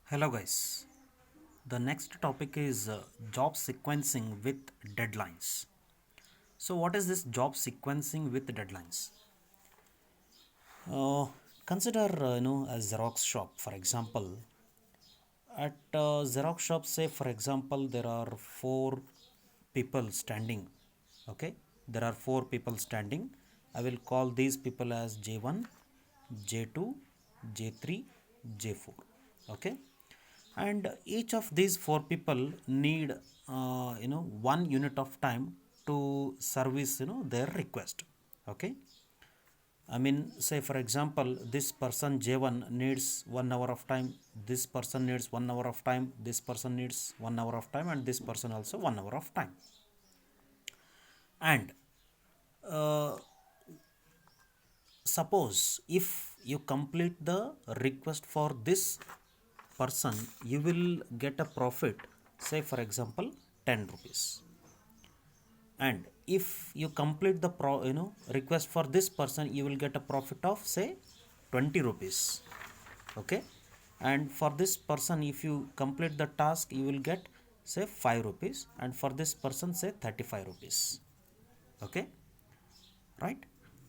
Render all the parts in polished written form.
Hello guys. The next topic is job sequencing with deadlines. So what is this job sequencing with deadlines? Uh, Consider a Xerox shop for example. At Xerox shop, say for example, there are four people standing. Okay, there are four people standing. I will call these people as J1, J2, J3, J4. Okay, and each of these four people need 1 unit of time to service their request. Okay, I mean, say for example, this person J1 needs 1 hour of time, this person needs 1 hour of time, this person needs 1 hour of time, and this person also 1 hour of time. And uh, suppose if you complete the request for this person, you will get a profit, say for example, 10 rupees. And if you complete the request for this person, you will get a profit of say 20 rupees. Okay, and for this person if you complete the task, you will get say 5 rupees, and for this person say 35 rupees. Okay, right?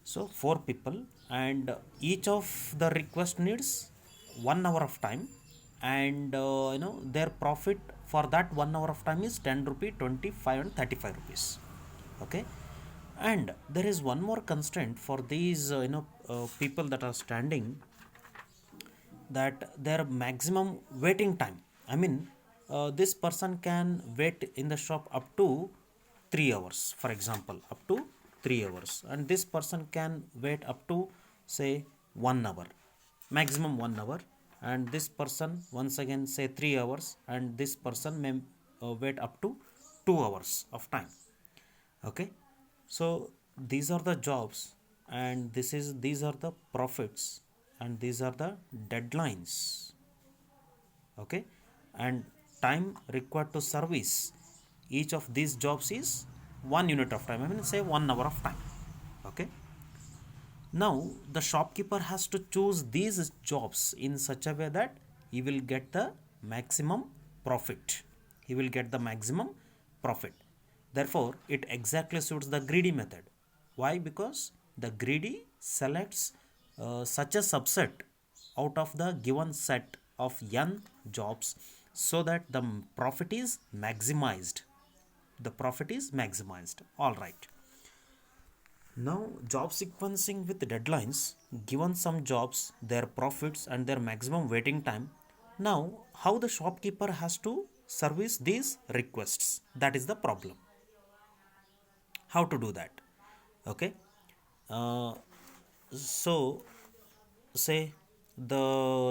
So four people, and each of the request needs 1 hour of time, and their profit for that 1 hour of time is 10 rupee, 25 and 35 rupees. Okay, and there is one more constraint for these people that are standing, that their maximum waiting time, I mean, this person can wait in the shop up to 3 hours, for example, up to 3 hours, and this person can wait up to say 1 hour, maximum 1 hour, and this person once again say 3 hours, and this person may wait up to 2 hours of time. Okay, so these are the jobs, and these are the profits, and these are the deadlines. Okay, and time required to service each of these jobs is 1 unit of time, I mean say 1 hour of time. Okay, now the shopkeeper has to choose these jobs in such a way that he will get the maximum profit. He will get the maximum profit. Therefore, it exactly suits the greedy method. Why? Because the greedy selects such a subset out of the given set of n jobs so that the profit is maximized. The profit is maximized. All right. Now, job sequencing with deadlines, given some jobs, their profits, and their maximum waiting time. Now, how the shopkeeper has to service these requests? That is the problem. How to do that? Okay. Uh, so, say the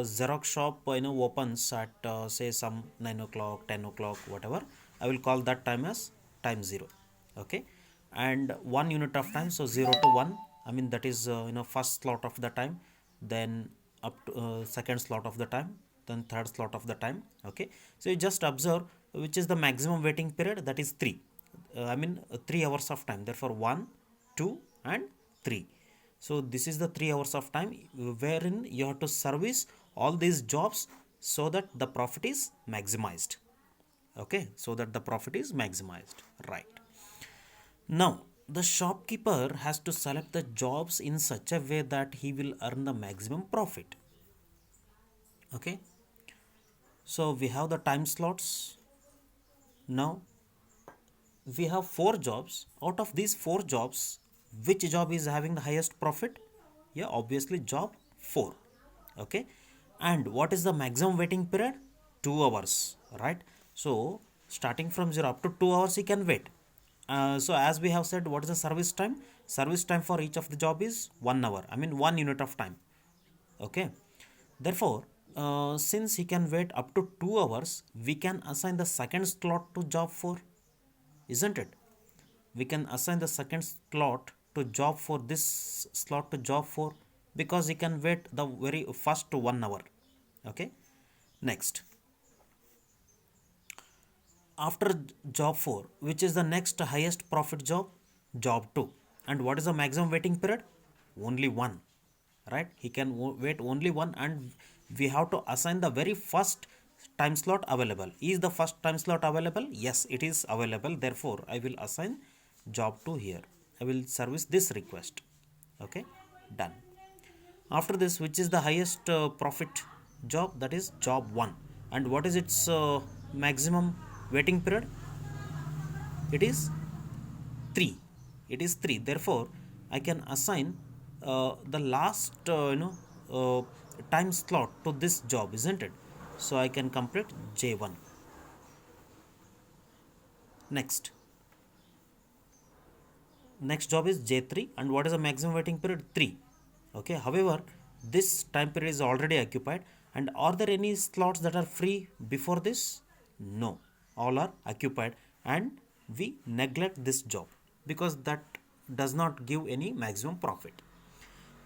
Xerox shop opens at say some 9 o'clock, 10 o'clock, whatever. I will call that time as time zero. Okay, and 1 unit of time, so 0 to 1. I mean that is first slot of the time, then up to second slot of the time, then third slot of the time. Okay, so you just observe which is the maximum waiting period, that is 3. I mean 3 hours of time. Therefore 1, 2, and 3. So this is the 3 hours of time wherein you have to service all these jobs so that the profit is maximized. Okay, so that the profit is maximized, right? Now the shopkeeper has to select the jobs in such a way that he will earn the maximum profit. Okay, so we have the time slots. Now we have four jobs. Out of these four jobs, which job is having the highest profit? Yeah, obviously job 4. Okay, and what is the maximum waiting period? 2 hours, right? So starting from 0 up to 2 hours he can wait. So as we have said, what is the service time? Service time for each of the job is 1 hour, I mean 1 unit of time. Okay, therefore since he can wait up to 2 hours, we can assign the second slot to job 4, isn't it? We can assign the second slot to job for this slot to job 4, because he can wait the very first to 1 hour. Okay, next, after job 4, which is the next highest profit job? Job 2. And what is the maximum waiting period? Only 1, right? He can wait only 1, and we have to assign the very first time slot available. Is the first time slot available? Yes, it is available. Therefore, I will assign job to here. I will service this request. Okay, done. After this, which is the highest profit job? That is job 1. And what is its maximum waiting period? It is 3. It is 3. Therefore, I can assign the last uh, time slot to this job, isn't it? So I can complete J1. Next job is J3, and what is the maximum waiting period? 3. Okay, however, this time period is already occupied, and are there any slots that are free before this? No, all are occupied, and we neglect this job because that does not give any maximum profit.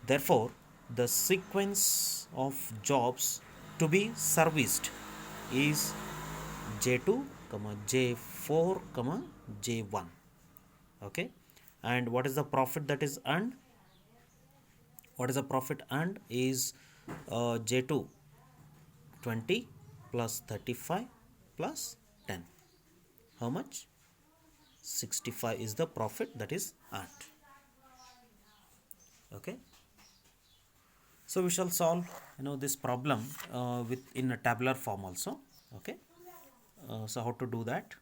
Therefore, the sequence of jobs to be serviced is J2, J4, J1. Okay, and what is the profit that is earned? What is the profit earned is J2 20 plus 35 plus 10. How much? 65 is the profit that is earned. Okay, so we shall solve this problem with in a tabular form also. Okay, so how to do that?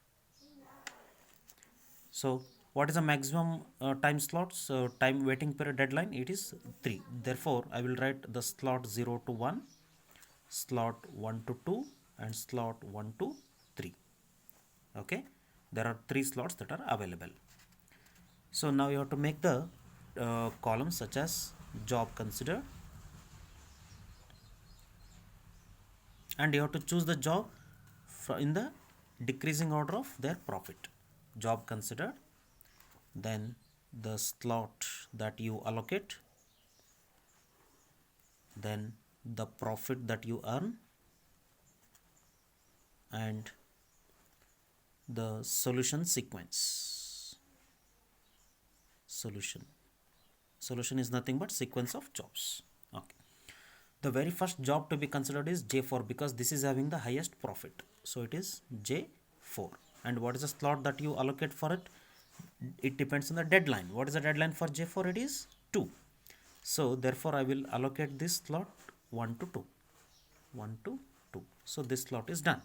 So what is the maximum time slots, time waiting period deadline? It is 3. Therefore, I will write the slot 0 to 1, slot 1 to 2, and slot 1 to 3. Okay, there are 3 slots that are available. So now you have to make the columns such as job considered, and you have to choose the job in the decreasing order of their profit. Job considered, then the slot that you allocate, then the profit that you earn, and the solution sequence. Solution is nothing but sequence of jobs. Okay, the very first job to be considered is J4 because this is having the highest profit, so it is J4. And what is the slot that you allocate for it? It depends on the deadline. What is the deadline for J4? It is 2. So therefore I will allocate this slot 1 to 2. 1 to 2. So this slot is done.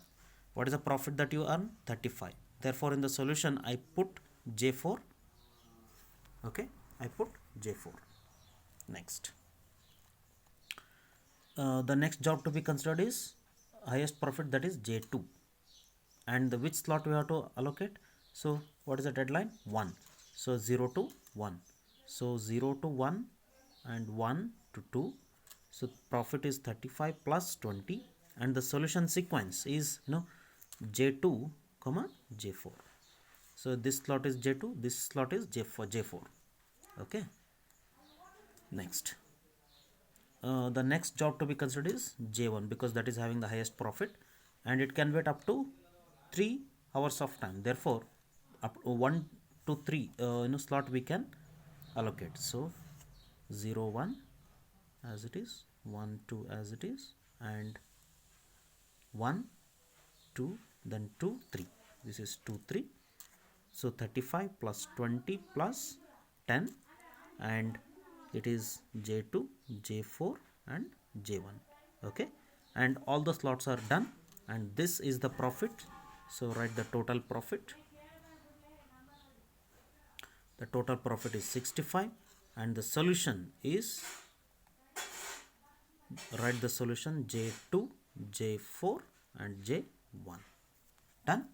What is the profit that you earn? 35. Therefore in the solution I put J4. Okay, I put J4. Next. The next job to be considered is highest profit, that is J2. And the which slot we have to allocate? So what is the deadline? 1. So 0 to 1. So 0 to 1 and 1 to 2. So profit is 35 plus 20, and the solution sequence is J2, J4. So this slot is J2, this slot is J4. Okay. Next. The next job to be considered is J1 because that is having the highest profit, and it can wait up to 3 hours of time. Therefore, up to 1 to 3 slot we can allocate. So 0 1 as it is, 1 2 as it is, and 1 2, then 2 3. This is 2 3. So 35 plus 20 plus 10, and it is J2, J4 and J1. Okay, and all the slots are done, and this is the profit. So write the total profit. The total profit is 65, and the solution is, write the solution J2, J4 and J1. Done.